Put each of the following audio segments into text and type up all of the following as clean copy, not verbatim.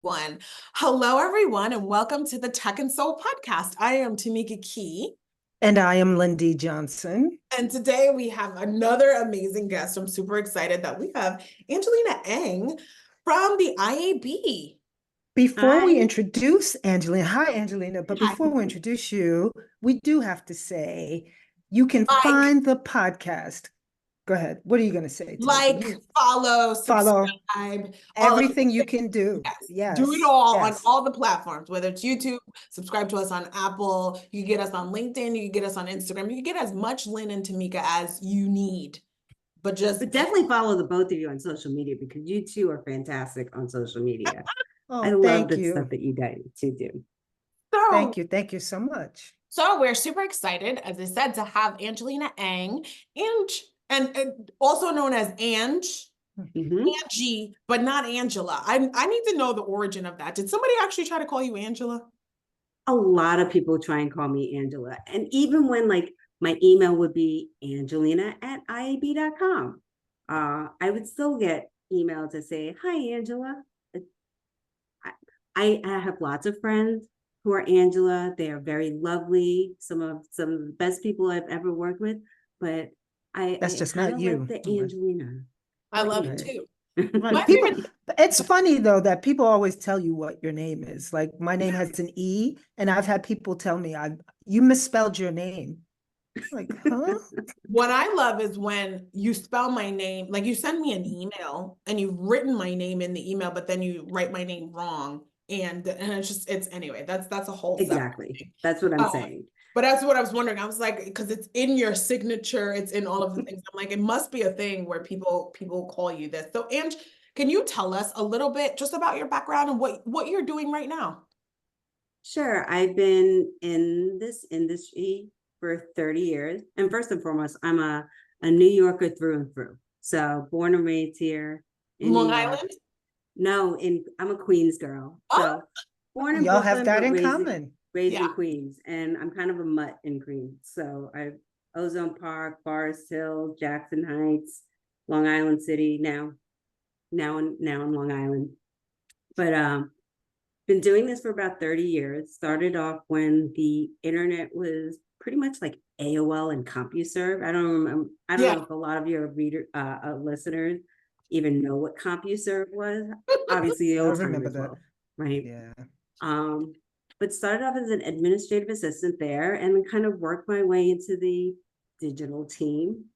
One. Hello, everyone, and welcome to the Tech and Soul podcast. I am Tamika Key. And I am Lindy Johnson. And today we have another amazing guest. I'm super excited that we have Angelina Eng from the IAB. Before we introduce Angelina, hi Angelina, but Hi. before we introduce you, we do have to say you can find the podcast. Go ahead. What are you going to say? Follow, subscribe. Everything you can do. Yes. Do it all on all the platforms, whether it's YouTube, subscribe to us on Apple, you can get us on LinkedIn, you can get us on Instagram, you can get as much Lynn and Tamika as you need. But definitely follow the both of you on social media because you two are fantastic on social media. I love the stuff that you guys do. So, thank you so much. So we're super excited, as I said, to have Angelina Eng, and also known as Angie, but not Angela. I need to know the origin of that. Did somebody actually try to call you Angela? A lot of people try and call me Angela. And even when my email would be angelina@iab.com, I would still get emails to say, hi, Angela. I have lots of friends who are Angela. They are very lovely. Some of the best people I've ever worked with, but that's just not you. Like the Angelina. I love it too. It's funny though that people always tell you what your name is. Like my name has an E, and I've had people tell me you misspelled your name. Like, huh? What I love is when you spell my name, like you send me an email and you've written my name in the email, but then you write my name wrong. And it's anyway, that's a whole exactly. That's what I'm saying. But that's what I was wondering. I was like, because it's in your signature, it's in all of the things. I'm like, it must be a thing where people call you this. So, Ange, can you tell us a little bit just about your background and what you're doing right now? Sure. I've been in this industry for 30 years. And first and foremost, I'm a New Yorker through and through. So born and raised here in Long Island? No, I'm a Queens girl. So born in Y'all Brooklyn, have that in common. Raised in Queens, and I'm kind of a mutt in Queens. So I've Ozone Park, Forest Hill, Jackson Heights, Long Island City, now in Long Island. But been doing this for about 30 years. Started off when the internet was pretty much like AOL and CompuServe. I don't know if a lot of your listeners even know what CompuServe was. Obviously, the old timers will, right? Yeah. But started off as an administrative assistant there and then kind of worked my way into the digital team.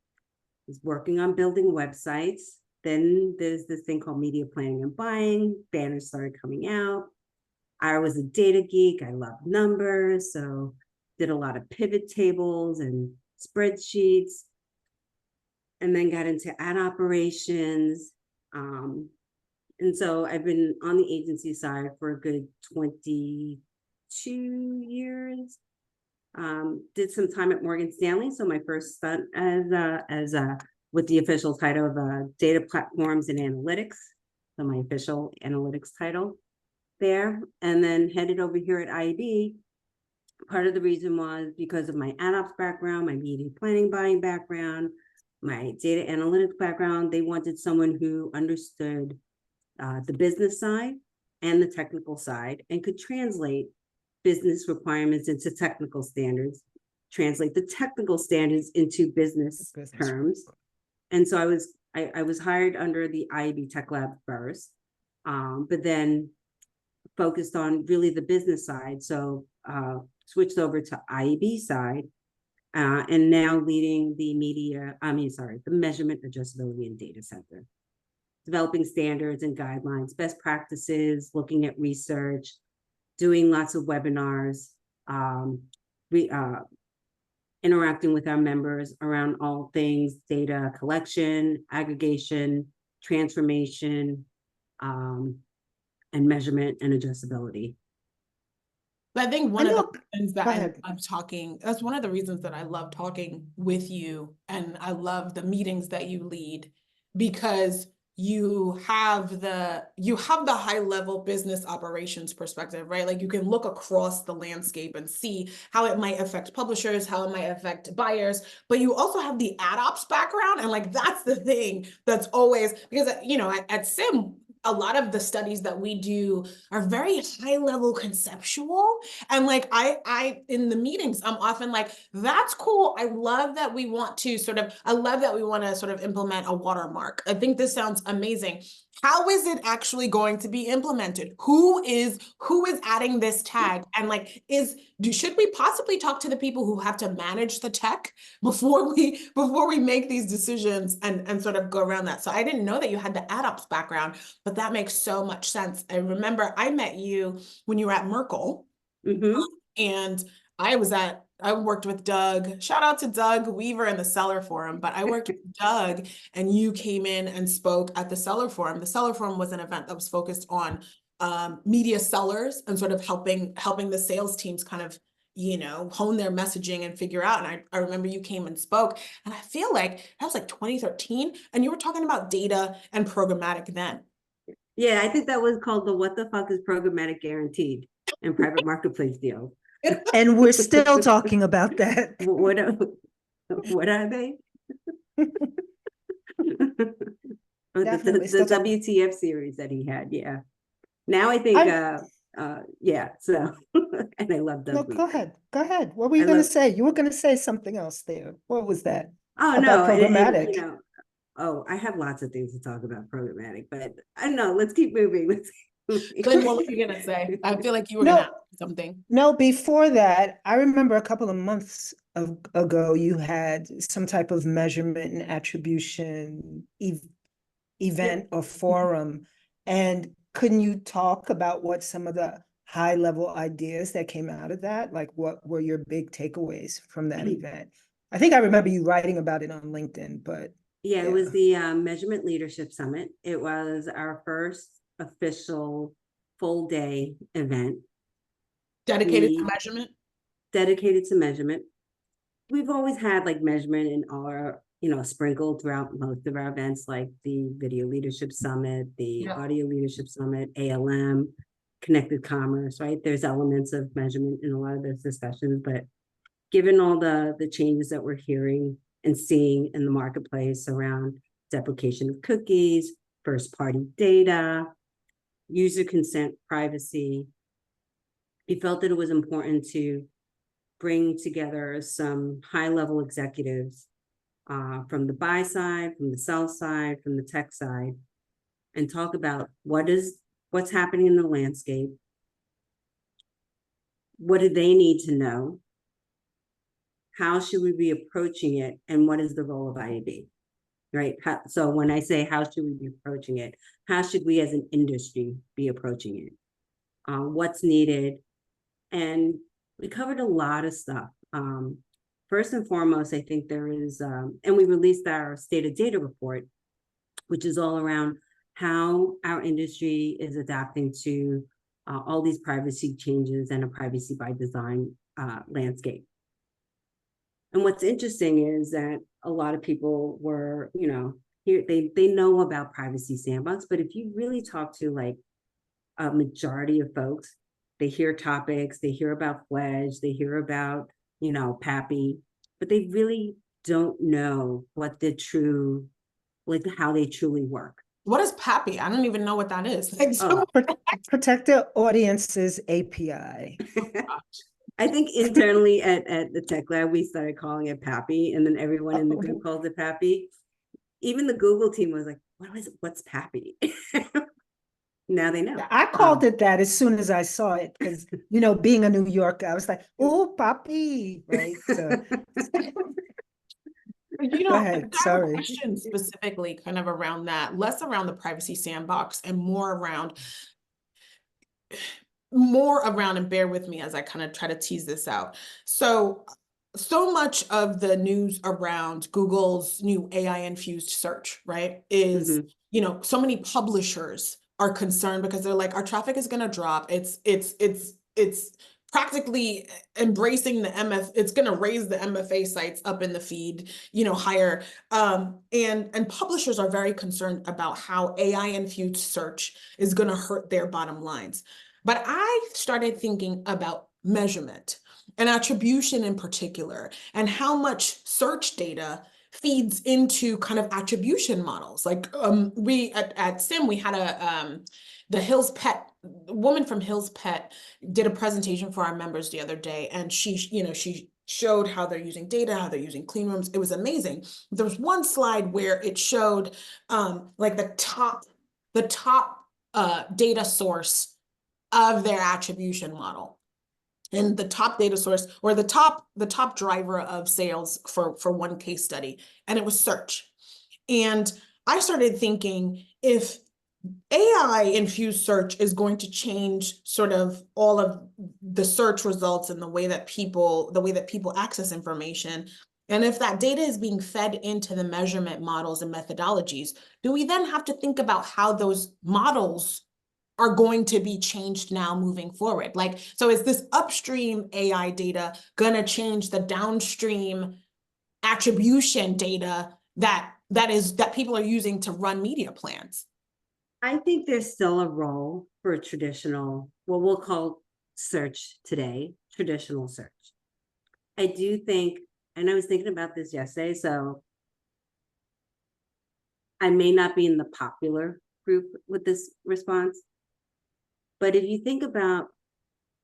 Was working on building websites. Then there's this thing called media planning and buying. Banners started coming out. I was a data geek. I loved numbers. So did a lot of pivot tables and spreadsheets. And then got into ad operations. And so I've been on the agency side for a good 22 years. Did some time at Morgan Stanley. So my first stint as with the official title of data platforms and analytics. So my official analytics title there. And then headed over here at IAB. Part of the reason was because of my ad ops background, my media planning buying background, my data analytics background. They wanted someone who understood the business side and the technical side and could translate business requirements into technical standards, translate the technical standards into business terms. And so I was hired under the IAB Tech Lab first, but then focused on really the business side. So switched over to IAB side, and now leading the the measurement, adjustability, and data center. Developing standards and guidelines, best practices, looking at research, doing lots of webinars, interacting with our members around all things data collection, aggregation, transformation, and measurement and adjustability. I think one of the reasons that I love talking, that's one of the reasons that I love talking with you, and I love the meetings that you lead, because you have the high level business operations perspective, right? Like you can look across the landscape and see how it might affect publishers, how it might affect buyers, but you also have the ad ops background. And like, that's the thing that's always, because, you know, at SIM, a lot of the studies that we do are very high level conceptual. And like, I, in the meetings, I'm often like, that's cool. I love that we want to sort of implement a watermark. I think this sounds amazing. How is it actually going to be implemented? Who is adding this tag? And like, should we possibly talk to the people who have to manage the tech before we make these decisions and sort of go around that? So I didn't know that you had the AdOps background, but that makes so much sense. I remember I met you when you were at Merkle, and I worked with Doug. Shout out to Doug Weaver in the Seller Forum, but I worked with Doug, and you came in and spoke at the Seller Forum. The Seller Forum was an event that was focused on media sellers and sort of helping the sales teams kind of, hone their messaging and figure out. And I remember you came and spoke, and I feel like that was like 2013, and you were talking about data and programmatic then. Yeah, I think that was called the What the Fuck is Programmatic Guaranteed and Private Marketplace Deal. And we're still talking about that. What are they? The WTF series that he had, yeah. Now I think, yeah, so, and I love Doug. No, go ahead. What were you going to say? You were going to say something else there. What was that? Oh, about no, programmatic. And, I have lots of things to talk about programmatic, but I don't know, let's keep moving. Glenn, what were you gonna say? I feel like you were gonna ask something. No, before that, I remember a couple of months ago, you had some type of measurement and attribution event or forum. And couldn't you talk about what some of the high level ideas that came out of that? Like, what were your big takeaways from that event? I think I remember you writing about it on LinkedIn, but. Yeah, it was the Measurement Leadership Summit. It was our first official full day event. Dedicated to measurement? Dedicated to measurement. We've always had like measurement in our, sprinkled throughout most of our events, like the Video Leadership Summit, the Audio Leadership Summit, ALM, Connected Commerce, right? There's elements of measurement in a lot of those discussions, but given all the changes that we're hearing and seeing in the marketplace around deprecation of cookies, first-party data, user consent, privacy, we felt that it was important to bring together some high-level executives from the buy side, from the sell side, from the tech side, and talk about what's happening in the landscape, what do they need to know, how should we be approaching it, and what is the role of IAB, right? So when I say how should we be approaching it, how should we as an industry be approaching it? What's needed? And we covered a lot of stuff. First and foremost, I think there is, and we released our State of Data report, which is all around how our industry is adapting to all these privacy changes and a privacy by design landscape. And what's interesting is that a lot of people were, here they know about Privacy Sandbox, but if you really talk to like a majority of folks, they hear topics, they hear about Pledge, they hear about, PAPI, but they really don't know what the true, like how they truly work. What is PAPI? I don't even know what that is. Protected Audiences API. I think internally at the Tech Lab, we started calling it PAPI, and then everyone in the group calls it PAPI. Even the Google team was like, what's PAPI? Now they know. I called it that as soon as I saw it, because, being a New Yorker, I was like, oh, PAPI, right? So. Go ahead, sorry. I have a question specifically kind of around that, less around the Privacy Sandbox and more around, and bear with me as I kind of try to tease this out. So much of the news around Google's new AI-infused search, right, is, so many publishers are concerned because they're like, our traffic is going to drop. It's practically embracing the it's going to raise the MFA sites up in the feed, higher. And publishers are very concerned about how AI-infused search is going to hurt their bottom lines. But I started thinking about measurement and attribution in particular, and how much search data feeds into kind of attribution models. Like we at SIM, we had the Hills Pet woman from Hills Pet did a presentation for our members the other day, and she showed how they're using data, how they're using clean rooms. It was amazing. There was one slide where it showed like the top data source of their attribution model. And the top data source, or the top driver of sales for one case study, and it was search. And I started thinking, if AI infused search is going to change sort of all of the search results and the way that people access information, and if that data is being fed into the measurement models and methodologies, do we then have to think about how those models are going to be changed now moving forward? Like, so is this upstream AI data going to change the downstream attribution data that people are using to run media plans? I think there's still a role for traditional, what we'll call search today, traditional search. I do think, and I was thinking about this yesterday, so I may not be in the popular group with this response, but if you think about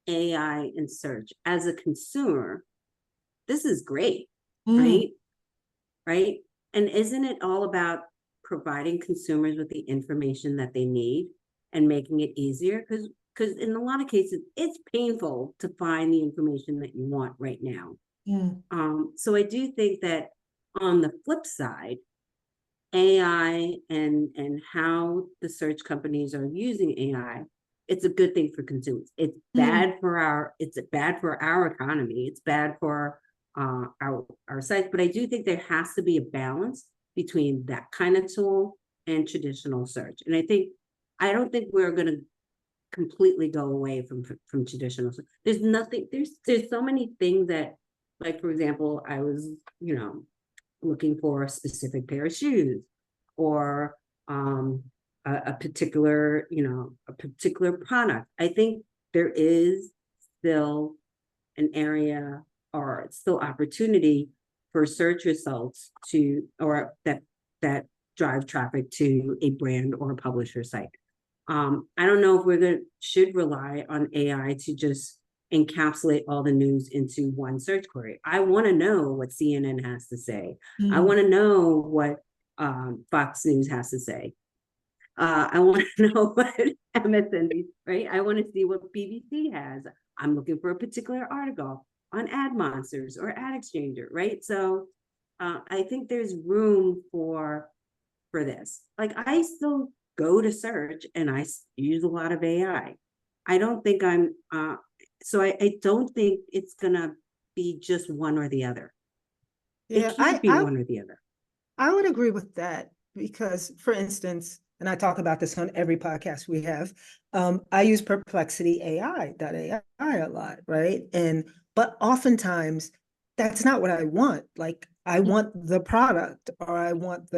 AI and search as a consumer, this is great, right? Right? And isn't it all about providing consumers with the information that they need and making it easier? Because in a lot of cases, it's painful to find the information that you want right now. So I do think that on the flip side, AI and how the search companies are using AI, it's a good thing for consumers. It's bad for our economy. It's bad for our sites. But I do think there has to be a balance between that kind of tool and traditional search. And I don't think we're going to completely go away from traditional search. There's so many things that, like, for example, I was, looking for a specific pair of shoes, or a particular product. I think there is still an area, or still opportunity for search results that drive traffic to a brand or a publisher site. I don't know if should rely on AI to just encapsulate all the news into one search query. I want to know what CNN has to say. I want to know what Fox News has to say. I want to know what MSNBC, right? I want to see what BBC has. I'm looking for a particular article on Ad Monsters or Ad Exchanger, right? So I think there's room for this. Like, I still go to search and I use a lot of AI. I don't think I don't think it's gonna be just one or the other. Yeah, it can't be one or the other. I would agree with that, because, for instance, and I talk about this on every podcast we have, I use Perplexity AI a lot, right? But oftentimes that's not what I want. Like, I want the product, or I want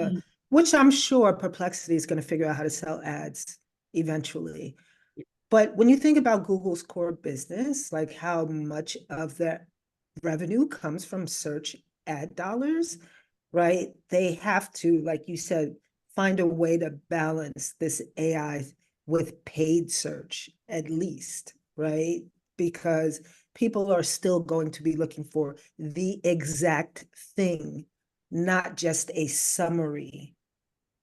which I'm sure Perplexity is going to figure out how to sell ads eventually. But when you think about Google's core business, like how much of their revenue comes from search ad dollars, right? They have to, like you said, find a way to balance this AI with paid search, at least, right? Because people are still going to be looking for the exact thing, not just a summary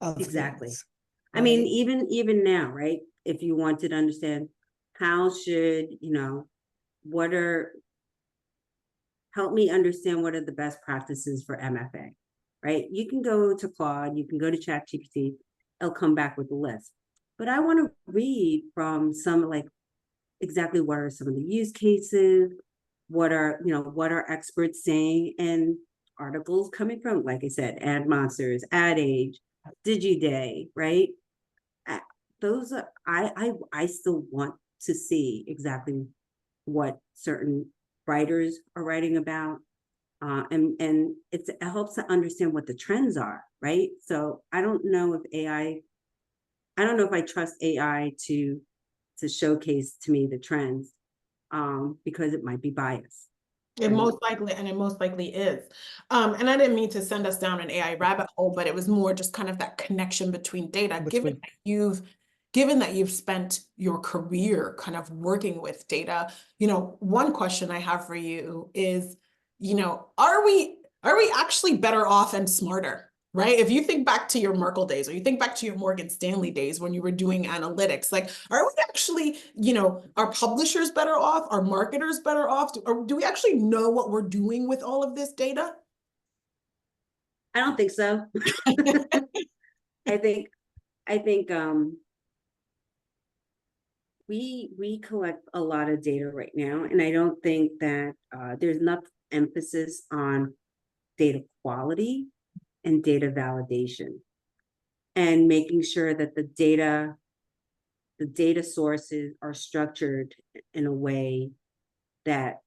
of exactly things, right? I mean, even now, right? If you wanted to understand how should, help me understand what are the best practices for MFA, right? You can go to Claude, you can go to ChatGPT, it'll come back with a list. But I want to read from some, like, exactly what are some of the use cases, what are experts saying, and articles coming from, like I said, Ad Monsters, Ad Age, DigiDay, right? Those are, I still want to see exactly what certain writers are writing about, and it helps to understand what the trends are, right? So I don't know if I trust AI to showcase to me the trends, because it might be biased. It most likely is. And I didn't mean to send us down an AI rabbit hole, but it was more just kind of that connection between data. Given that you've spent your career kind of working with data, one question I have for you is, are we actually better off and smarter? Right? If you think back to your Merkle days, or you think back to your Morgan Stanley days when you were doing analytics, like, are we actually, are publishers better off? Are marketers better off? Do we actually know what we're doing with all of this data? I don't think so. I think we collect a lot of data right now, and I don't think that there's enough emphasis on data quality and data validation, and making sure that the data sources are structured in a way that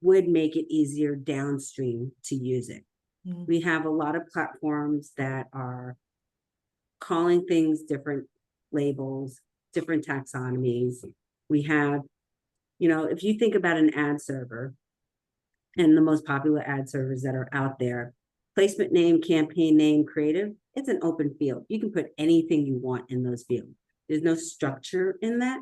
would make it easier downstream to use it. Mm-hmm. We have a lot of platforms that are calling things different labels, different taxonomies. We have, if you think about an ad server, and the most popular ad servers that are out there, placement name, campaign name, creative, it's an open field. You can put anything you want in those fields. There's no structure in that.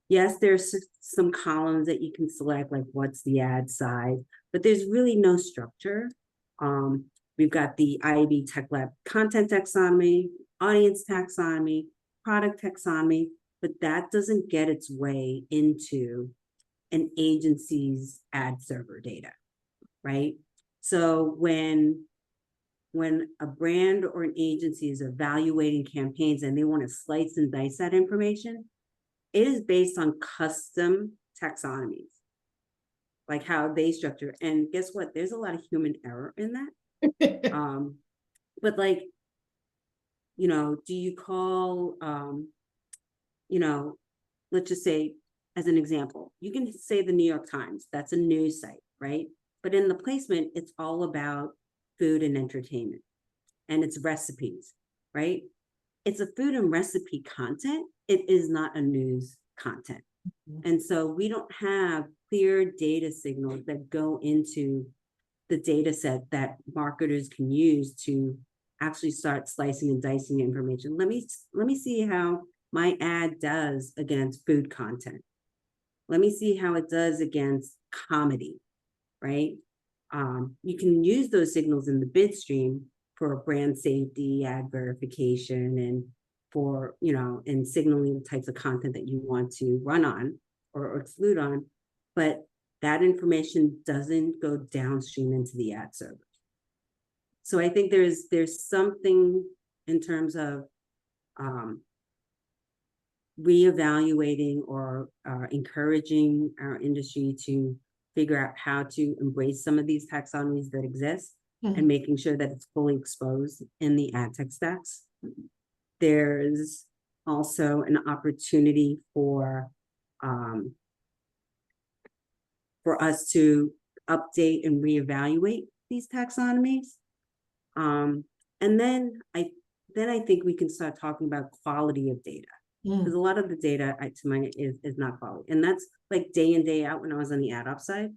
Yes, there's some columns that you can select, like what's the ad size, but there's really no structure. We've got the IAB Tech Lab content taxonomy, audience taxonomy, product taxonomy, but that doesn't get its way into an agency's ad server data, right? So when a brand or an agency is evaluating campaigns and they want to slice and dice that information, it is based on custom taxonomies, like how they structure. And guess what? There's a lot of human error in that. But like, do you call, let's just say, as an example, you can say the New York Times, that's a news site, right? But in the placement, it's all about food and entertainment, and it's recipes, right? It's a food and recipe content. It is not a news content. Mm-hmm. And so we don't have clear data signals that go into the data set that marketers can use to actually start slicing and dicing information. Let me see how my ad does against food content. Let me see how it does against comedy, right? You can use those signals in the bid stream for brand safety, ad verification, and for, and signaling the types of content that you want to run on or exclude on, but that information doesn't go downstream into the ad server. So I think there's something in terms of reevaluating or encouraging our industry to figure out how to embrace some of these taxonomies that exist, mm-hmm. and making sure that it's fully exposed in the ad tech stacks. There's also an opportunity for us to update and reevaluate these taxonomies. And then I think we can start talking about quality of data. Because a lot of the data, to my is not quality. And that's like day in, day out when I was on the ad op side.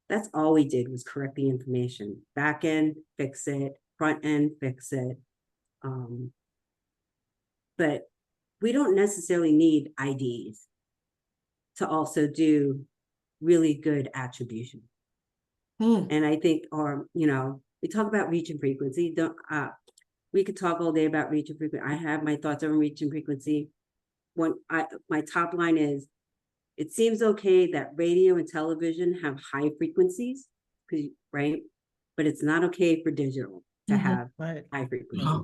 That's all we did was correct the information. Back end, fix it. Front end, fix it. But we don't necessarily need IDs to also do really good attribution. And I think, we talk about reach and frequency. We could talk all day about reach and frequency. I have my thoughts on reach and frequency. My top line is, it seems okay that radio and television have high frequencies, right? But it's not okay for digital to mm-hmm. have high frequencies. Oh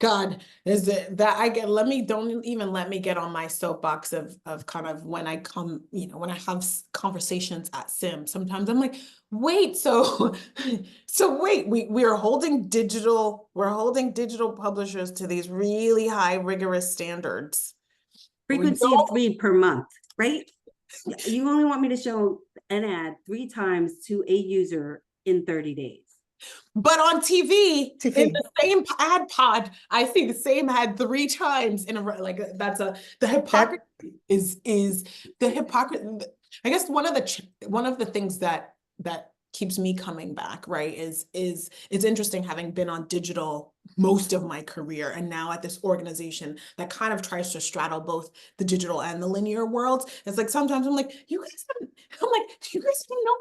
God, is it that don't even let me get on my soapbox of kind of when I come, when I have conversations at SIM, sometimes I'm like, wait, so wait, we're holding digital publishers to these really high rigorous standards. Frequency of 3 per month, right? You only want me to show an ad 3 times to a user in 30 days. But on TV, in the same ad pod, I see the same ad 3 times in a row. Like the hypocrisy is the hypocrisy. I guess one of the things that keeps me coming back, right, is it's interesting having been on digital most of my career and now at this organization that kind of tries to straddle both the digital and the linear worlds. It's like sometimes I'm like, you guys have no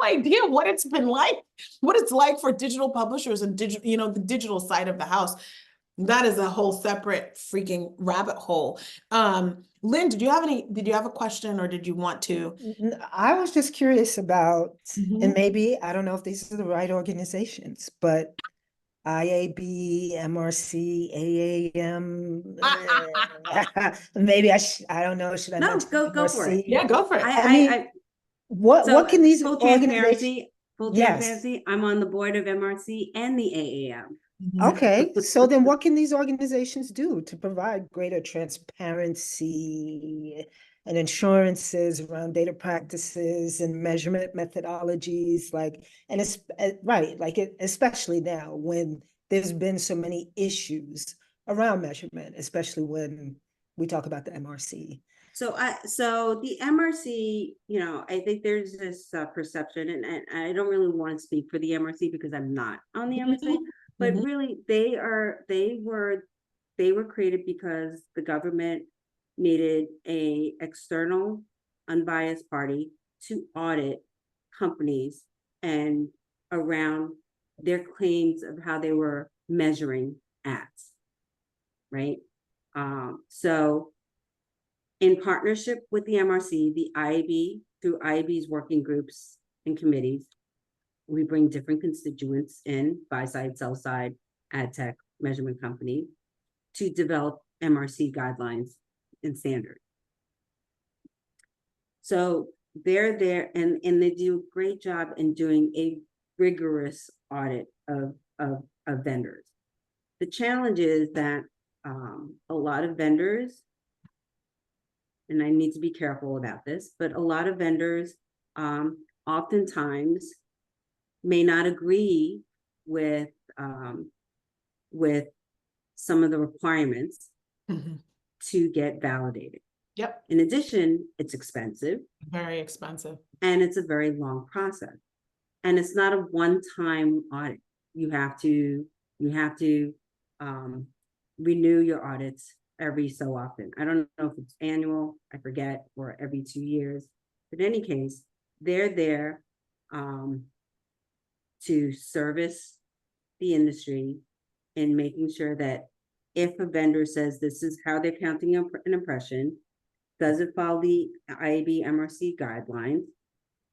idea what it's been like, what it's like for digital publishers and digital, the digital side of the house. That is a whole separate freaking rabbit hole. Lynn, did you have a question, or did you want to? I was just curious about, and maybe, I don't know if these are the right organizations, but IAB, MRC, AAM, maybe I don't know, should I mention go for it. Yeah, go for it. I mean, what can these organizations? Full transparency, I'm on the board of MRC and the AAM. Okay, so then what can these organizations do to provide greater transparency and assurances around data practices and measurement methodologies, especially now when there's been so many issues around measurement, especially when we talk about the MRC. So the MRC, I think there's this perception, and I don't really want to speak for the MRC because I'm not on the MRC, but really they were created because the government needed a external, unbiased party to audit companies and around their claims of how they were measuring ads, right? So in partnership with the MRC, the IAB, through IAB's working groups and committees, we bring different constituents in, buy-side, sell-side, ad tech, measurement company, to develop MRC guidelines and standards. So they're there, and they do a great job in doing a rigorous audit of vendors. The challenge is that a lot of vendors, and I need to be careful about this, but a lot of vendors oftentimes may not agree with some of the requirements to get validated. Yep. In addition, it's expensive. Very expensive. And it's a very long process. And it's not a one-time audit. You have to renew your audits every so often. I don't know if it's annual, I forget, or every 2 years. But in any case, they're there to service the industry in making sure that if a vendor says this is how they're counting an impression, does it follow the IAB MRC guidelines?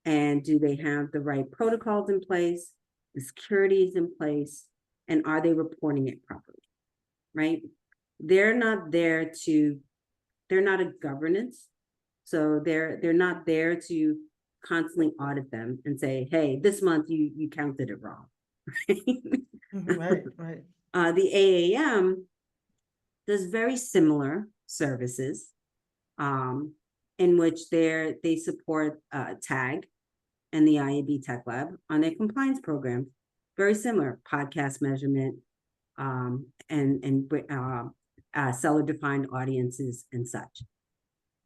And do they have the right protocols in place, the security is in place, and are they reporting it properly, right? They're not a governance, so they're not there to constantly audit them and say, hey, this month you counted it wrong. Right. The AAM does very similar services in which they support TAG and the IAB Tech Lab on their compliance program. Very similar, podcast measurement and seller-defined audiences and such.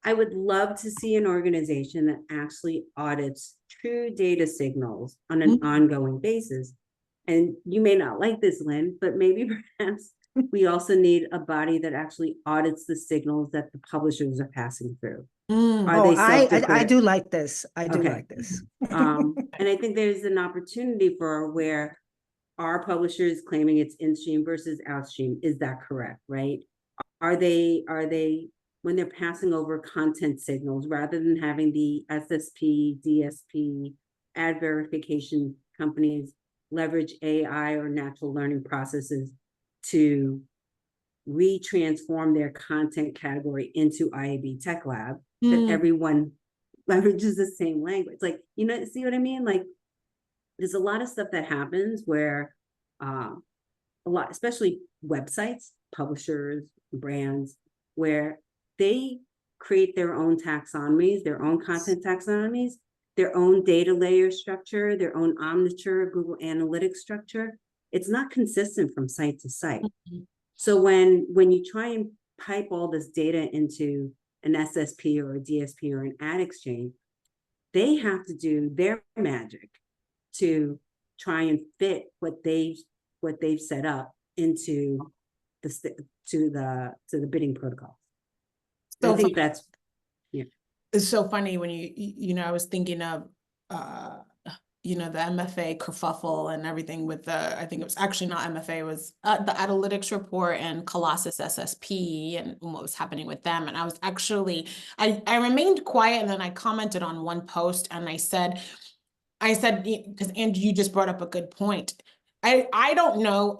I would love to see an organization that actually audits true data signals on an ongoing basis. And you may not like this, Lynn, but maybe perhaps we also need a body that actually audits the signals that the publishers are passing through. I do like this. I do like this. And I think there's an opportunity for where our publishers claiming it's in-stream versus out-stream. Is that correct, right? Are they when they're passing over content signals, rather than having the SSP, DSP, ad verification companies leverage AI or natural learning processes to retransform their content category into IAB Tech Lab, that everyone leverages the same language? Like, see what I mean? Like, there's a lot of stuff that happens where especially websites, publishers, brands, where they create their own taxonomies, their own content taxonomies, their own data layer structure, their own Omniture, Google Analytics structure, it's not consistent from site to site. Mm-hmm. So when you try and pipe all this data into an SSP or a DSP or an ad exchange, they have to do their magic to try and fit what they've set up into the bidding protocol. So I think that's, yeah. It's so funny when I was thinking of the MFA kerfuffle and everything with I think it was actually not MFA, it was the analytics report and Colossus SSP and what was happening with them. And I was actually, I remained quiet, and then I commented on one post, and I said, because Andrew, you just brought up a good point. I don't know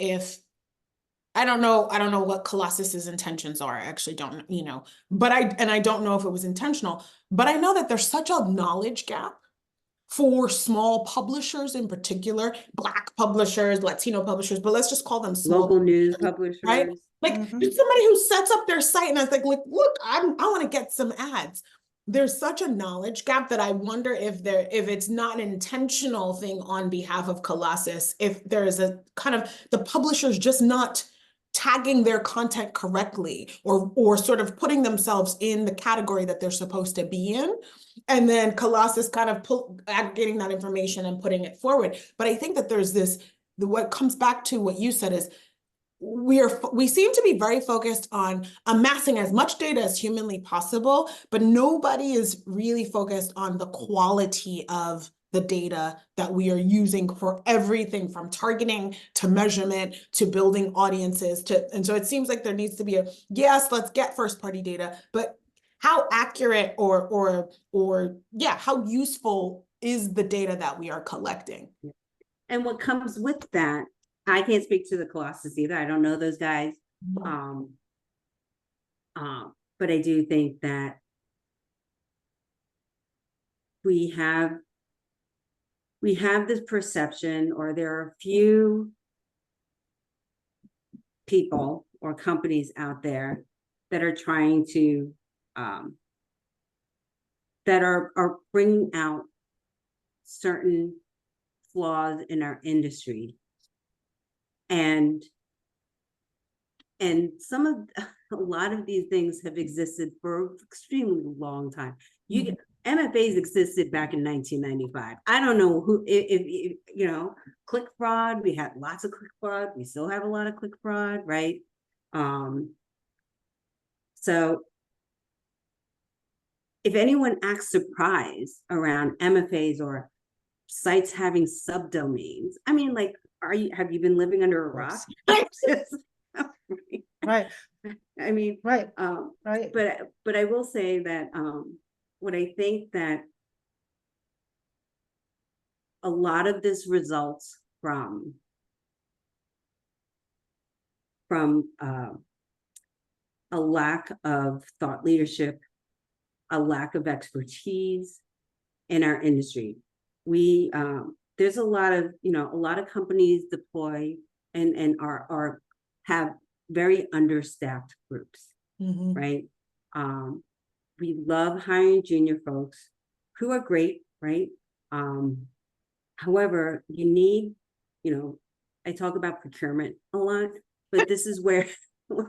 what Colossus's intentions are. I actually don't, but I don't know if it was intentional, but I know that there's such a knowledge gap for small publishers, in particular, Black publishers, Latino publishers, but let's just call them small local news publishers, right? Like somebody who sets up their site and I was like, look, I want to get some ads. There's such a knowledge gap that I wonder if it's not an intentional thing on behalf of Colossus, if there is a kind of the publishers just not tagging their content correctly, or sort of putting themselves in the category that they're supposed to be in. And then Colossus kind of aggregating that information and putting it forward. But I think that there's what comes back to what you said is we seem to be very focused on amassing as much data as humanly possible, but nobody is really focused on the quality of the data that we are using for everything from targeting to measurement to building audiences and so it seems like there needs to be yes, let's get first party data, but how accurate or how useful is the data that we are collecting? And what comes with that, I can't speak to the Colossus either. I don't know those guys. But I do think that we have this perception, or there are a few people or companies out there that are trying to that are bringing out certain flaws in our industry, and a lot of these things have existed for an extremely long time. MFAs existed back in 1995. I don't know if click fraud, we had lots of click fraud. We still have a lot of click fraud, right? So if anyone acts surprised around MFAs or sites having subdomains, I mean, like, have you been living under a rock? Right. I mean, right. But I will say that what I think that a lot of this results from a lack of thought leadership, a lack of expertise in our industry. There's a lot of companies deploy and have very understaffed groups, right? We love hiring junior folks who are great, right? However, you need, I talk about procurement a lot, but this is where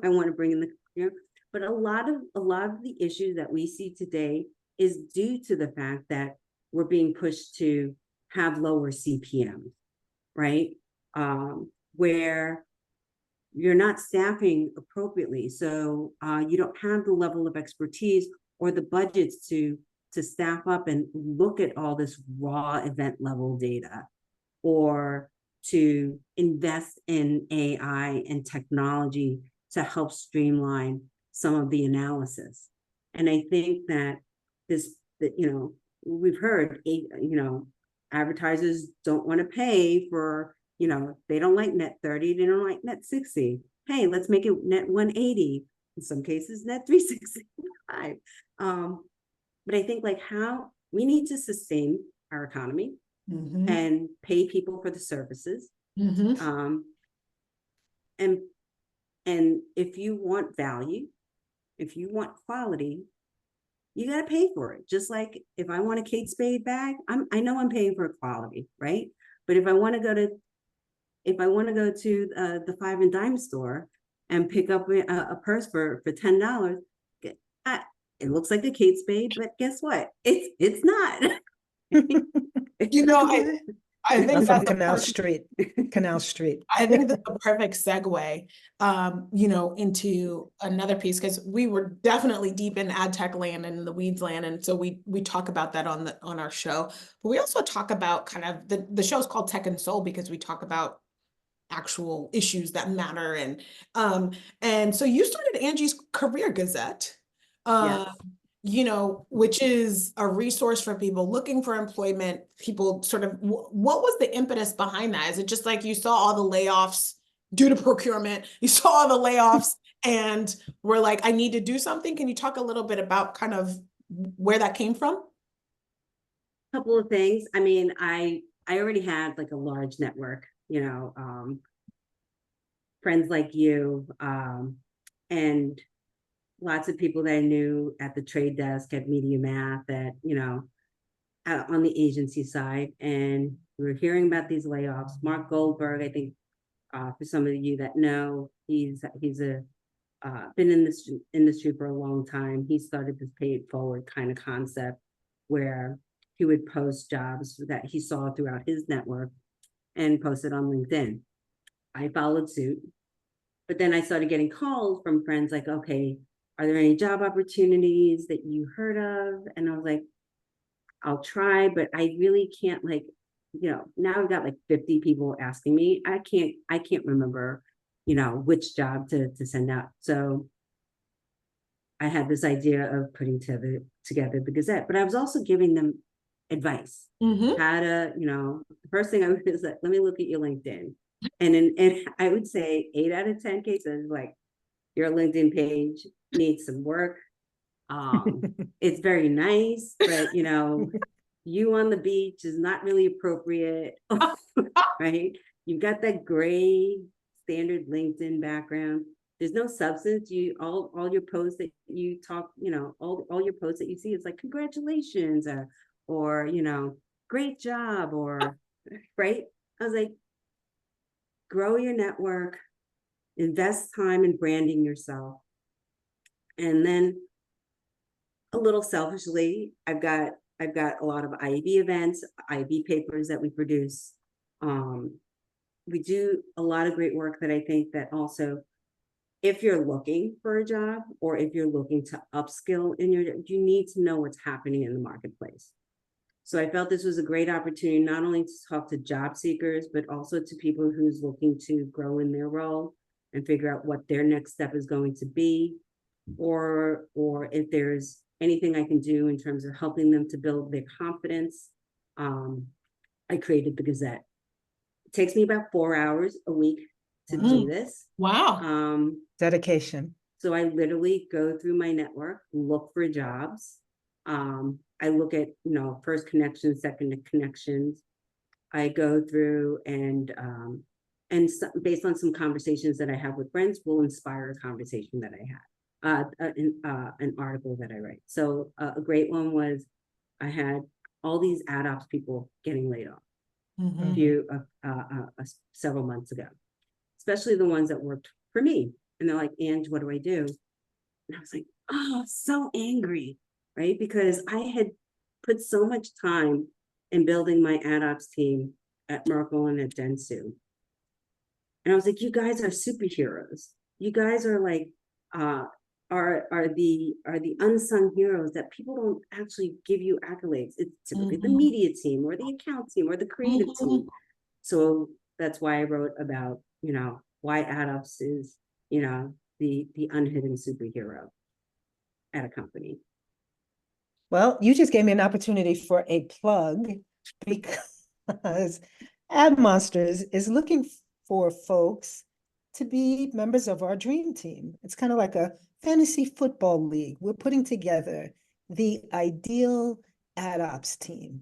I want to bring in but a lot of the issues that we see today is due to the fact that we're being pushed to have lower CPMs, right? Where you're not staffing appropriately. So you don't have the level of expertise or the budgets to staff up and look at all this raw event level data, or to invest in AI and technology to help streamline some of the analysis. And I think that we've heard, advertisers don't want to pay for, they don't like net 30, they don't like net 60. Hey, let's make it net 180. In some cases, net 365. But I think how we need to sustain our economy and pay people for the services. And if you want value, if you want quality, you got to pay for it. Just like if I want a Kate Spade bag, I know I'm paying for quality, right? But if I want to go to, if I want to go to the five and dime store and pick up a purse for $10, it looks like a Kate Spade, but guess what? It's not. I think from that's Canal Street. Canal Street. I think that's a perfect segue, into another piece, because we were definitely deep in ad tech land and the weeds land, and so we talk about that on our show. But we also talk about kind of the show's called Tech and Soul because we talk about actual issues that matter, and so you started Angie's Career Gazette. Yes. Which is a resource for people looking for employment, people sort of, what was the impetus behind that? Is it just like you saw all the layoffs due to procurement, you saw all the layoffs and were like, I need to do something? Can you talk a little bit about kind of where that came from? A couple of things. I mean, I already had like a large network, friends like you, and lots of people that I knew at the trade desk, at Media Math, on the agency side. And we were hearing about these layoffs. Mark Goldberg, I think, for some of you that know, he's been in this industry for a long time. He started this pay it forward kind of concept where he would post jobs that he saw throughout his network and post it on LinkedIn. I followed suit, but then I started getting calls from friends like, okay, are there any job opportunities that you heard of? And I was like, I'll try, but I really can't, now I've got like 50 people asking me. I can't remember, which job to send out. So I had this idea of putting together the Gazette, but I was also giving them advice. How to, the first thing I was like, let me look at your LinkedIn. And I would say 8 out of 10 cases, like, your LinkedIn page needs some work. It's very nice, but you on the beach is not really appropriate, right? You've got that gray standard LinkedIn background. There's no substance. All your posts that you talk, all your posts that you see, it's like congratulations or great job or right. I was like, grow your network, invest time in branding yourself. And then a little selfishly, I've got a lot of IAB events, IAB papers that we produce. We do a lot of great work that I think that also, if you're looking for a job or if you're looking to upskill you need to know what's happening in the marketplace. So I felt this was a great opportunity, not only to talk to job seekers, but also to people who's looking to grow in their role and figure out what their next step is going to be, or if there's anything I can do in terms of helping them to build their confidence. I created the Gazette. It takes me about 4 hours a week to do this. Wow. Dedication. So I literally go through my network, look for jobs. I look at, first connections, second connections. I go through and based on some conversations that I have with friends will inspire a conversation that I had, an article that I write. So a great one was, I had all these ad ops people getting laid off several months ago, especially the ones that worked for me. And they're like, Ange, what do I do? And I was like, oh, so angry, right? Because I had put so much time in building my ad ops team at Merkle and at Dentsu. And I was like, you guys are superheroes. You guys are like, are the unsung heroes that people don't actually give you accolades. It's typically the media team or the account team or the creative team. So that's why I wrote about, why ad ops is, the unhidden superhero at a company. Well, you just gave me an opportunity for a plug, because Ad Monsters is looking for folks to be members of our dream team. It's kind of like a fantasy football league. We're putting together the ideal ad ops team.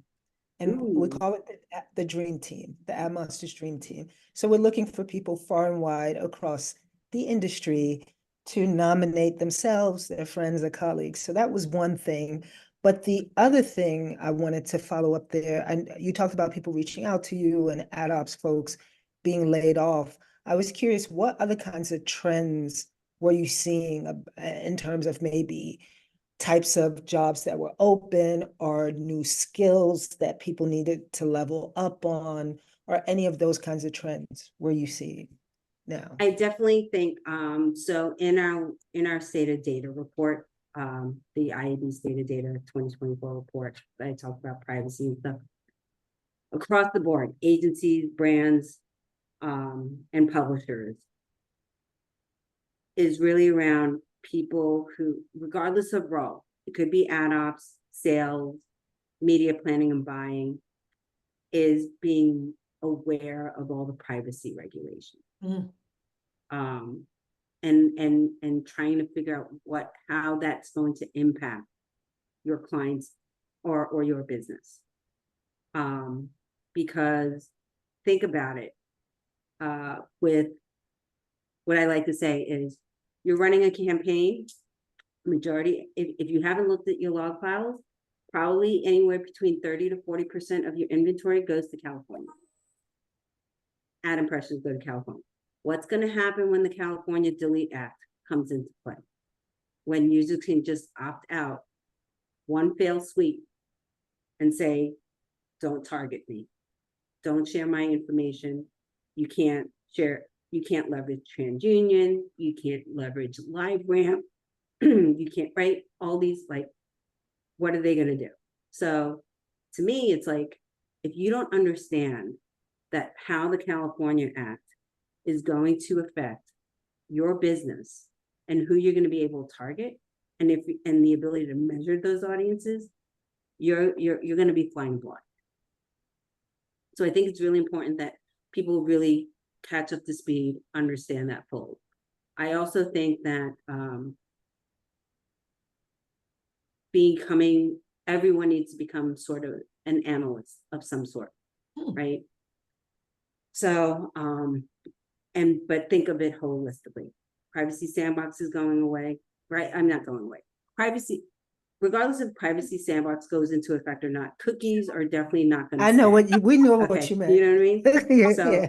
And we call it the dream team, the Ad Monsters dream team. So we're looking for people far and wide across the industry to nominate themselves, their friends, their colleagues. So that was one thing. But the other thing I wanted to follow up there, and you talked about people reaching out to you and ad ops folks. being laid off. I was curious, what other kinds of trends were you seeing in terms of maybe types of jobs that were open or new skills that people needed to level up on, or any of those kinds of trends were you seeing now? I definitely think, so in our state of data report, the IAB state of data 2024 report, I talked about privacy and stuff. Across the board, agencies, brands, and publishers, is really around people who, regardless of role, it could be ad ops, sales, media planning and buying, is being aware of all the privacy regulations. And trying to figure out how that's going to impact your clients or your business. Because think about it, with what I like to say is, you're running a campaign, majority, if you haven't looked at your log files, probably anywhere between 30 to 40% of your inventory goes to California. Ad impressions go to California. What's going to happen when the California Delete Act comes into play? When users can just opt out one fell sweep and say, don't target me, don't share my information, you can't leverage TransUnion, you can't leverage LiveRamp, you can't, right? All these, like, what are they going to do? So to me, it's like, if you don't understand that how the California Act is going to affect your business and who you're going to be able to target, and the ability to measure those audiences, you're going to be flying blind. So I think it's really important that people really catch up to speed, understand that fully. I also think that everyone needs to become sort of an analyst of some sort, right? So, but think of it holistically. Privacy Sandbox is going away, right? I'm not going away. Privacy, regardless if Privacy Sandbox goes into effect or not, cookies are definitely not going to. I know we know what you meant. You know what I mean? Yeah, so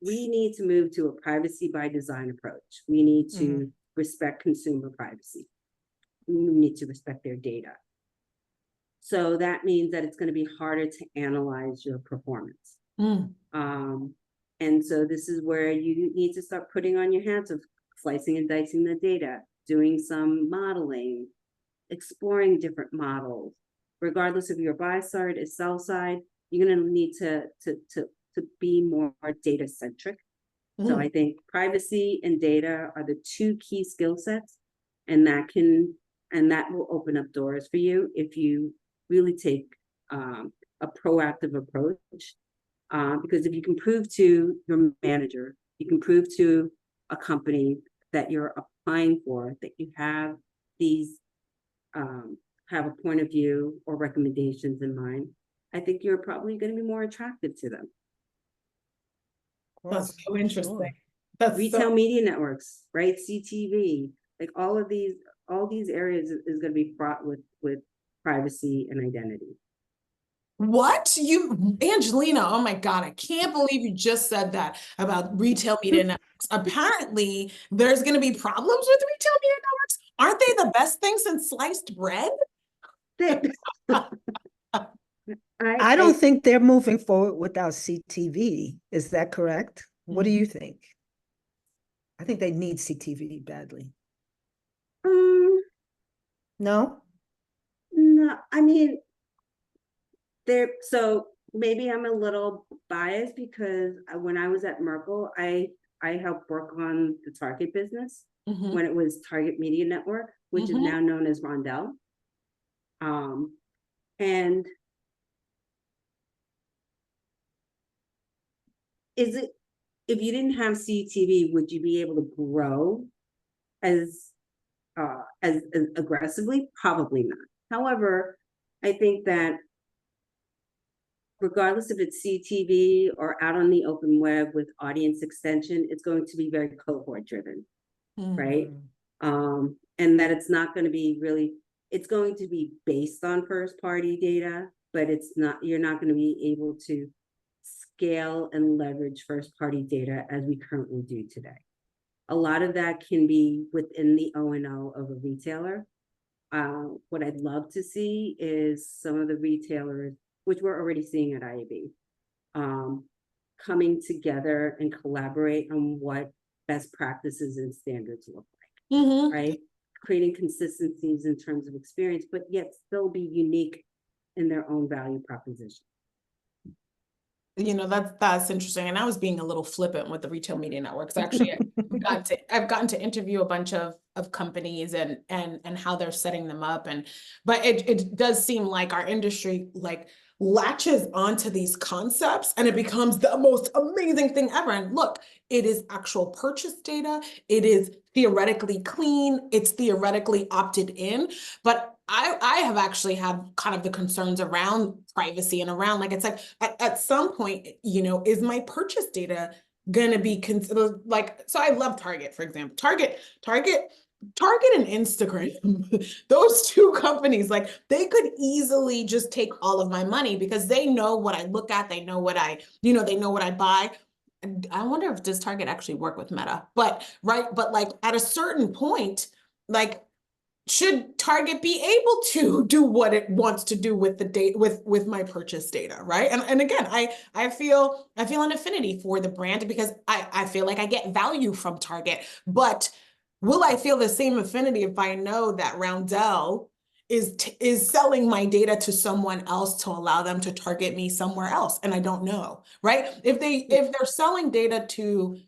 we need to move to a privacy by design approach. We need to respect consumer privacy. We need to respect their data. So that means that it's going to be harder to analyze your performance. And so this is where you need to start putting on your hats of slicing and dicing the data, doing some modeling, exploring different models. Regardless if your buy side is sell side, you're going to need to be more data centric. So I think privacy and data are the two key skill sets, and that will open up doors for you if you really take a proactive approach. Because if you can prove to your manager, you can prove to a company that you're applying for, that you have these, have a point of view or recommendations in mind, I think you're probably going to be more attractive to them. That's so interesting. Sure. That's retail media networks, right? CTV, like all these areas is going to be fraught with privacy and identity. What? Angelina, oh my God, I can't believe you just said that about retail media networks. Apparently, there's going to be problems with retail media networks. Aren't they the best thing since sliced bread? I don't think they're moving forward without CTV. Is that correct? What do you think? I think they need CTV badly. No? No, I mean, so maybe I'm a little biased because when I was at Merkle, I helped work on the Target business when it was Target Media Network, which is now known as Rondell. And if you didn't have CTV, would you be able to grow as aggressively? Probably not. However, I think that regardless if it's CTV or out on the open web with audience extension, it's going to be very cohort driven, right? And that it's not going to be really, it's going to be based on first party data, but you're not going to be able to scale and leverage first-party data as we currently do today. A lot of that can be within the O&O of a retailer. What I'd love to see is some of the retailers, which we're already seeing at IAB, coming together and collaborate on what best practices and standards look like, right? Creating consistencies in terms of experience, but yet still be unique in their own value proposition. You know, that's interesting. And I was being a little flippant with the retail media networks. Actually, I've gotten to interview a bunch of companies and how they're setting them up. But it does seem like our industry like latches onto these concepts and it becomes the most amazing thing ever. And look, it is actual purchase data. It is theoretically clean. It's theoretically opted in. But I have actually had kind of the concerns around privacy and around, like, it's like at some point, you know, is my purchase data gonna be considered like, so I love Target, for example. Target and Instagram, those two companies, like they could easily just take all of my money because they know what I look at, they know what they know what I buy. And I wonder if does Target actually work with Meta, but like at a certain point, like, should Target be able to do what it wants to do with the data, with my purchase data, right? And again, I feel an affinity for the brand because I feel like I get value from Target, but will I feel the same affinity if I know that Roundel is selling my data to someone else to allow them to target me somewhere else? And I don't know, right? If they're selling data to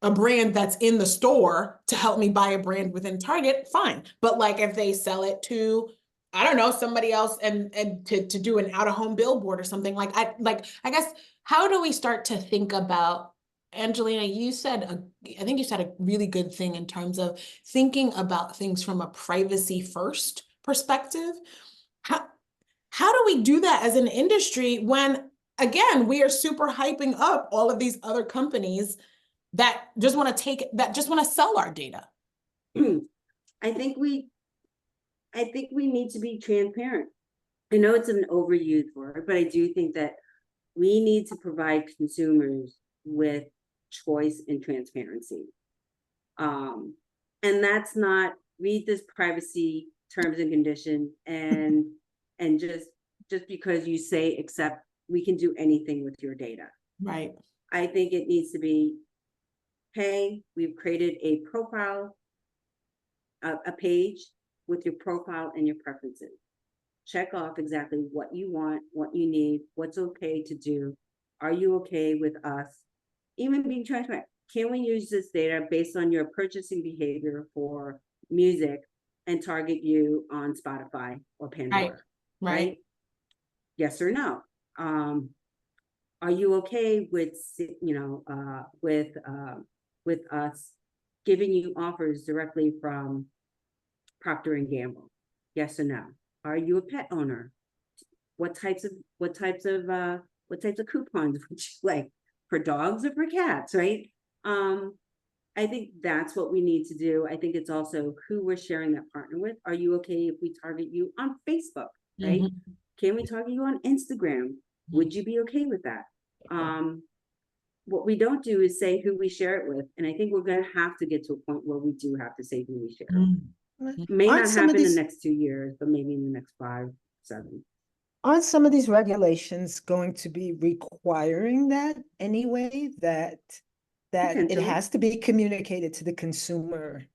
a brand that's in the store to help me buy a brand within Target, fine. But like if they sell it to, I don't know, somebody else and to do an out-of-home billboard or something, like I guess, how do we start to think about, Angelina, I think you said a really good thing in terms of thinking about things from a privacy first perspective. How do we do that as an industry when, again, we are super hyping up all of these other companies that just want to sell our data? I think we need to be transparent. I know it's an overused word, but I do think that we need to provide consumers with choice and transparency. And that's not read this privacy terms and conditions and just because you say accept, we can do anything with your data. Right. I think it needs to be, hey, we've created a profile, a page with your profile and your preferences. Check off exactly what you want, what you need, what's okay to do. Are you okay with us? Even being transparent. Can we use this data based on your purchasing behavior for music and target you on Spotify or Pandora? Right? Yes or no? Are you okay with, with us giving you offers directly from Procter and Gamble? Yes or no? Are you a pet owner? What types of coupons would you like for dogs or for cats? Right? I think that's what we need to do. I think it's also who we're sharing that partner with. Are you okay if we target you on Facebook? Right? Can we target you on Instagram? Would you be okay with that? What we don't do is say who we share it with. And I think we're going to have to get to a point where we do have to say who we share it with. May not happen in the next 2 years, but maybe in the next 5, 7. Aren't some of these regulations going to be requiring that anyway, that it has to be communicated to the consumer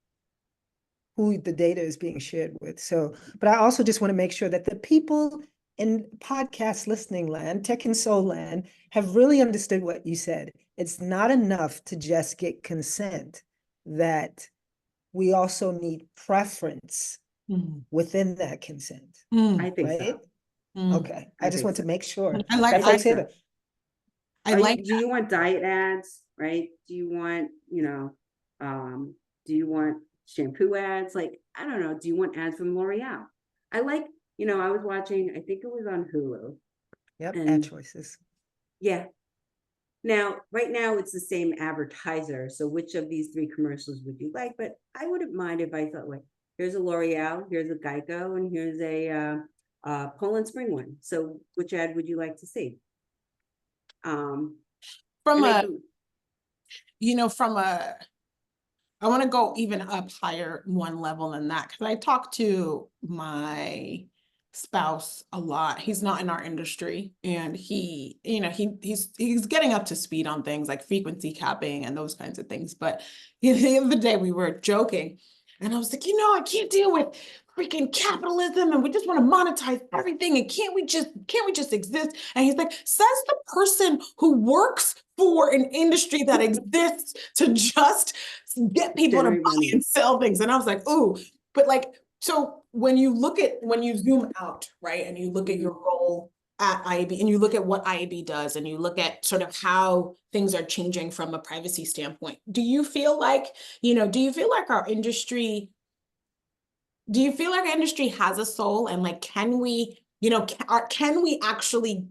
who the data is being shared with? So, but I also just want to make sure that the people in podcast listening land, tech and soul land, have really understood what you said. It's not enough to just get consent, that we also need preference within that consent. I think right? so. Okay, I just want to make sure. I like that. Do you want diet ads, right? Do you want, do you want shampoo ads? Like, I don't know. Do you want ads from L'Oreal? I like, I was watching, I think it was on Hulu. Yep, ad choices. Yeah. Now, right now it's the same advertiser. So which of these 3 commercials would you like? But I wouldn't mind if I thought, like, here's a L'Oreal, here's a Geico, and here's a Poland Spring one. So which ad would you like to see? from And a, you know, from a, I want to go even up higher one level than that, because I talk to my spouse a lot. He's not in our industry, and he, you know, he's getting up to speed on things like frequency capping and those kinds of things. But the other day we were joking, and I was like, you know, I can't deal with freaking capitalism, and we just want to monetize everything, and can't we just exist? And he's like, says the person who works for an industry that exists to just get people to buy and sell things. And I was like, ooh, but like, so when you zoom out, right, and you look at your role at IAB, and you look at what IAB does, and you look at sort of how things are changing from a privacy standpoint, do you feel like our industry has a soul? And like, can we actually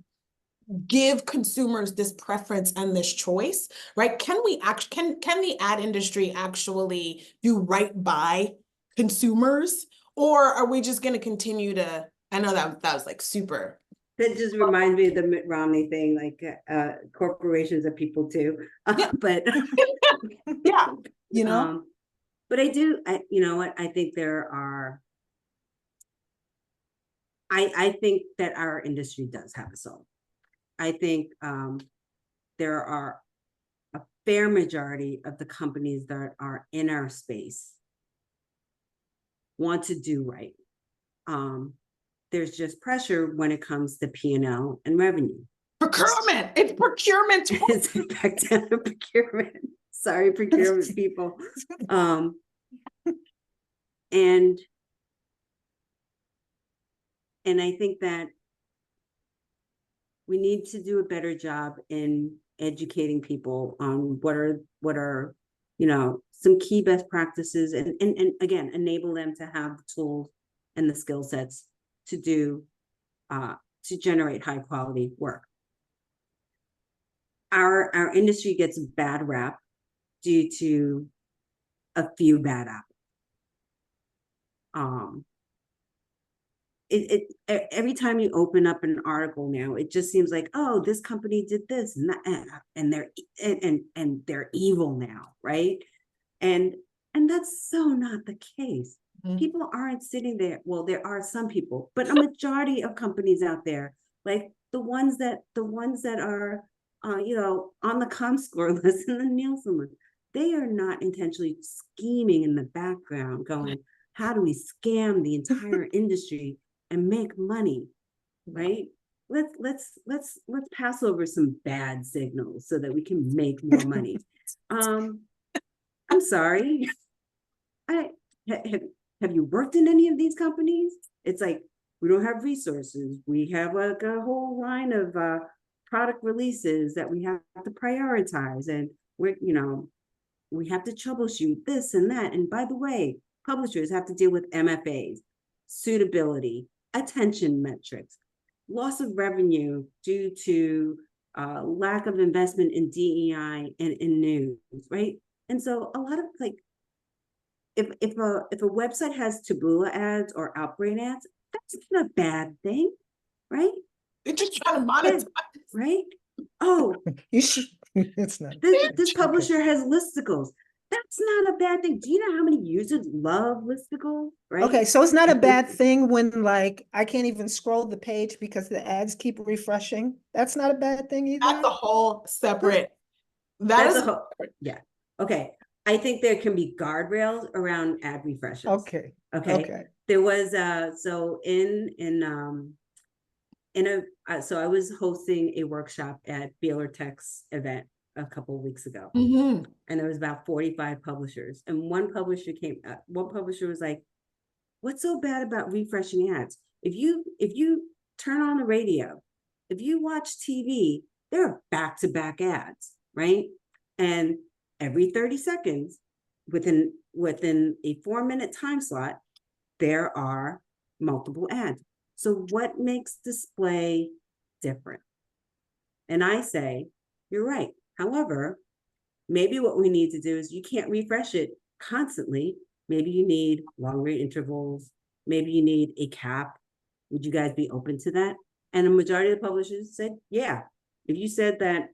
give consumers this preference and this choice, right? Can the ad industry actually do right by consumers, or are we just going to continue to, I know that was like super. That just reminds me of the Mitt Romney thing, like corporations are people too. Yeah. But yeah, you know. But you know what, I think I think that our industry does have a soul. I think there are a fair majority of the companies that are in our space want to do right. There's just pressure when it comes to P&L and revenue. Procurement. It's procurement. It's back down to procurement. Sorry, procurement people. And I think that we need to do a better job in educating people on what are you know, some key best practices, and again, enable them to have the tools and the skill sets to do to generate high quality work. Our industry gets a bad rap due to a few bad apples. Every time you open up an article now, it just seems like, oh, this company did this and that, and they're evil now, right? And that's so not the case. Mm-hmm. People aren't sitting there. Well, there are some people, but a majority of companies out there, like the ones that are you know, on the Comscore list and the Nielsen list, they are not intentionally scheming in the background, going, how do we scam the entire industry and make money, right? Let's pass over some bad signals so that we can make more money. I'm sorry. Have you worked in any of these companies? It's like, we don't have resources. We have like a whole line of product releases that we have to prioritize, and we have to troubleshoot this and that. And by the way, publishers have to deal with MFAs, suitability, attention metrics, loss of revenue due to lack of investment in DEI and in news, right? And so a lot of like, if a website has taboola ads or Outbrain ads, that's not a bad thing, right? They're just trying to monetize, right? Oh, you should. It's not. This publisher has listicles. That's not a bad thing. Do you know how many users love listicles? Right. Okay, so it's not a bad thing when like I can't even scroll the page because the ads keep refreshing. That's not a bad thing either. That's a whole separate. Yeah. Okay. I think there can be guardrails around ad refreshes. Okay. There was so so I was hosting a workshop at Baylor Tech's event a couple of weeks ago, and there was about 45 publishers, and one publisher was like, what's so bad about refreshing ads? If you turn on the radio, if you watch TV, there are back-to-back ads, right? And every 30 seconds within a 4-minute time slot, there are multiple ads. So what makes display different? And I say, you're right. However, maybe what we need to do is, you can't refresh it constantly. Maybe you need long rate intervals. Maybe you need a cap. Would you guys be open to that? And the majority of the publishers said, yeah. If you said that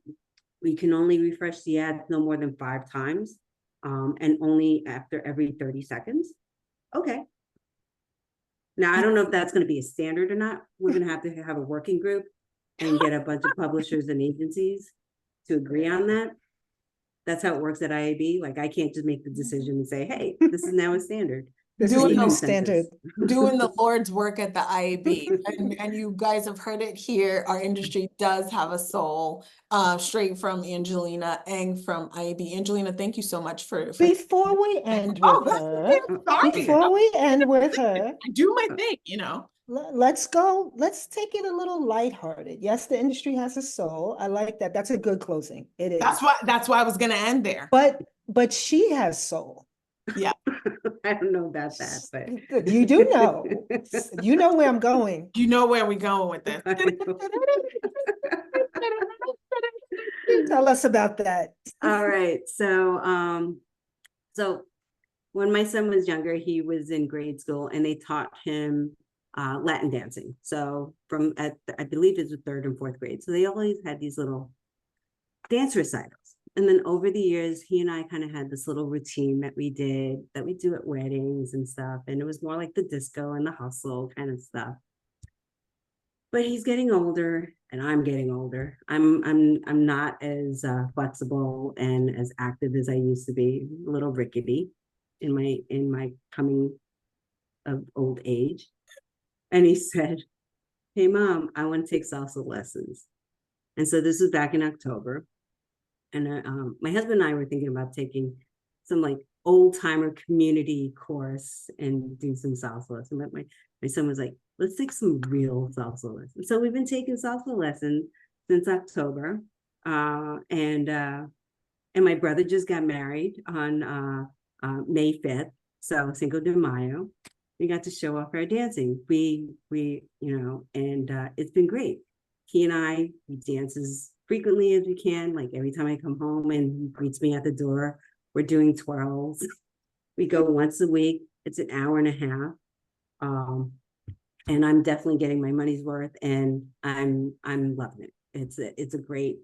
We can only refresh the ad no more than 5 times, and only after every 30 seconds. Okay. Now, I don't know if that's going to be a standard or not. We're going to have a working group and get a bunch of publishers and agencies to agree on that. That's how it works at IAB. Like, I can't just make the decision and say, hey, this is now a standard. This is the new standard. Doing the Lord's work at the IAB. And you guys have heard it here. Our industry does have a soul, straight from Angelina Eng from IAB. Angelina, thank you so much for Before we end with her, before we end with her, I do my thing, you know. Let's take it a little lighthearted. Yes, the industry has a soul. I like that. That's a good closing. It is. That's why I was gonna end there. But she has soul. Yeah. I don't know about that, but you do know. You know where I'm going. You know where we're going with this. Tell us about that. All right. So when my son was younger, he was in grade school and they taught him Latin dancing. So I believe it's the 3rd and 4th grade. So they always had these little dance recitals. And then over the years, he and I kind of had this little routine that we do at weddings and stuff. And it was more like the disco and the hustle kind of stuff. But he's getting older and I'm getting older. I'm not as flexible and as active as I used to be, a little rickety in my coming of old age. And he said, hey, Mom, I want to take salsa lessons. And so this was back in October. And my husband and I were thinking about taking some like old timer community course and do some salsa lessons. But my son was like, let's take some real salsa lessons. So we've been taking salsa lessons since October. And my brother just got married on May 5th. So Cinco de Mayo. We got to show off our dancing. We and it's been great. He and I, we dance as frequently as we can. Like every time I come home and he greets me at the door, we're doing twirls. We go once a week. It's an hour and a half. And I'm definitely getting my money's worth and I'm loving it. It's a great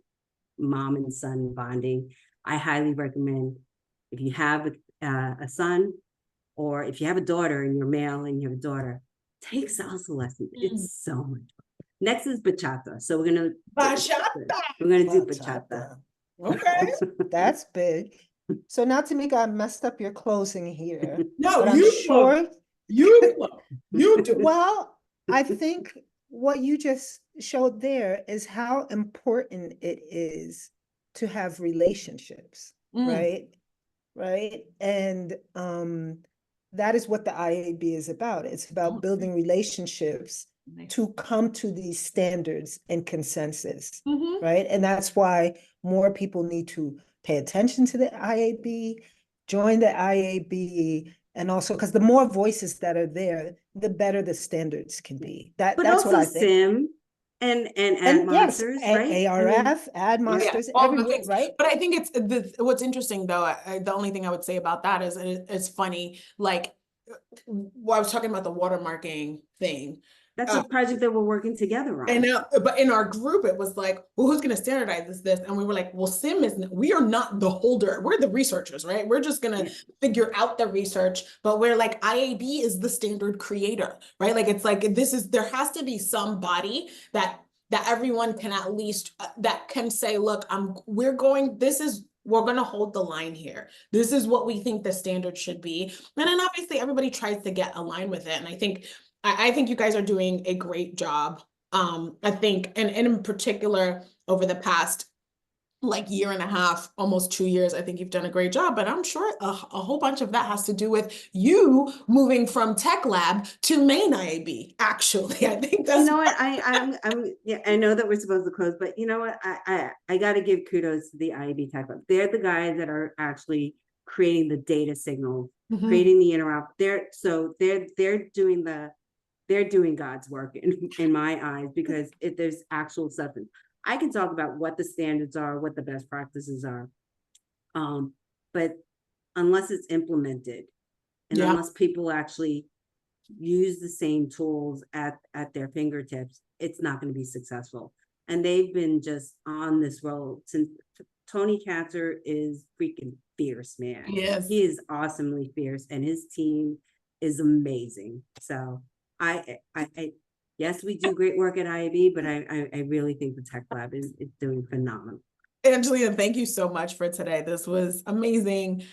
mom and son bonding. I highly recommend if you have a son, or if you have a daughter and you're male and you have a daughter, take salsa lessons. It's so much fun. Next is bachata. So we're gonna do bachata. Okay, that's big. So now, Tamika, I messed up your closing here. No, you do. Well, I think what you just showed there is how important it is to have relationships, right? And that is what the IAB is about. It's about building relationships to come to these standards and consensus, right? And that's why more people need to pay attention to the IAB, join the IAB, and also because the more voices that are there, the better the standards can be. That's what I think. SIM and ad monsters, yes, right? ARF, ad monsters, everywhere, right? But I think it's what's interesting though. The only thing I would say about that is it's funny. Like, I was talking about the watermarking thing. That's a project that we're working together on. I know, but in our group, it was like, well, who's going to standardize this? And we were like, well, we are not the holder. We're the researchers, right? We're just going to figure out the research, but we're like, IAB is the standard creator, right? Like, it's like, there has to be some body that everyone can at least, that can say, look, we're going to hold the line here. This is what we think the standard should be. And then obviously everybody tries to get aligned with it. And I think you guys are doing a great job. I think, and in particular, over the past like year and a half, almost 2 years, I think you've done a great job, but I'm sure a whole bunch of that has to do with you moving from Tech Lab to main IAB, actually. I think that's— You know what, I know that we're supposed to close, but you know what, I got to give kudos to the IAB Tech Lab. They're the guys that are actually creating the data signal, creating the interop. They're doing God's work in my eyes, because if there's actual substance. I can talk about what the standards are, what the best practices are. But unless it's implemented and unless people actually use the same tools at their fingertips, it's not going to be successful. And they've been just on this road Tony Katzer is freaking fierce, man. Yes. He is awesomely fierce, and his team is amazing. So I yes, we do great work at IAB, but I really think the Tech Lab is doing phenomenal. Angelina, thank you so much for today. This was amazing.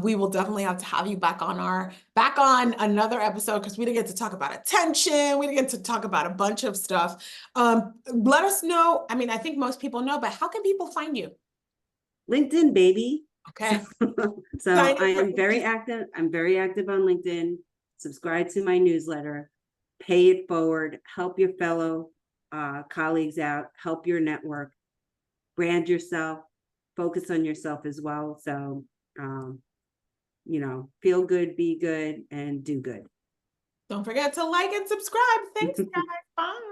We will definitely have to have you back on another episode, because we didn't get to talk about attention. We didn't get to talk about a bunch of stuff. Let us know. I mean, I think most people know, but how can people find you? LinkedIn, baby. Okay. So I am very active. I'm very active on LinkedIn. Subscribe to my newsletter, pay it forward, help your fellow colleagues out, help your network, brand yourself, focus on yourself as well. So, feel good, be good, and do good. Don't forget to like and subscribe. Thanks, guys. Bye.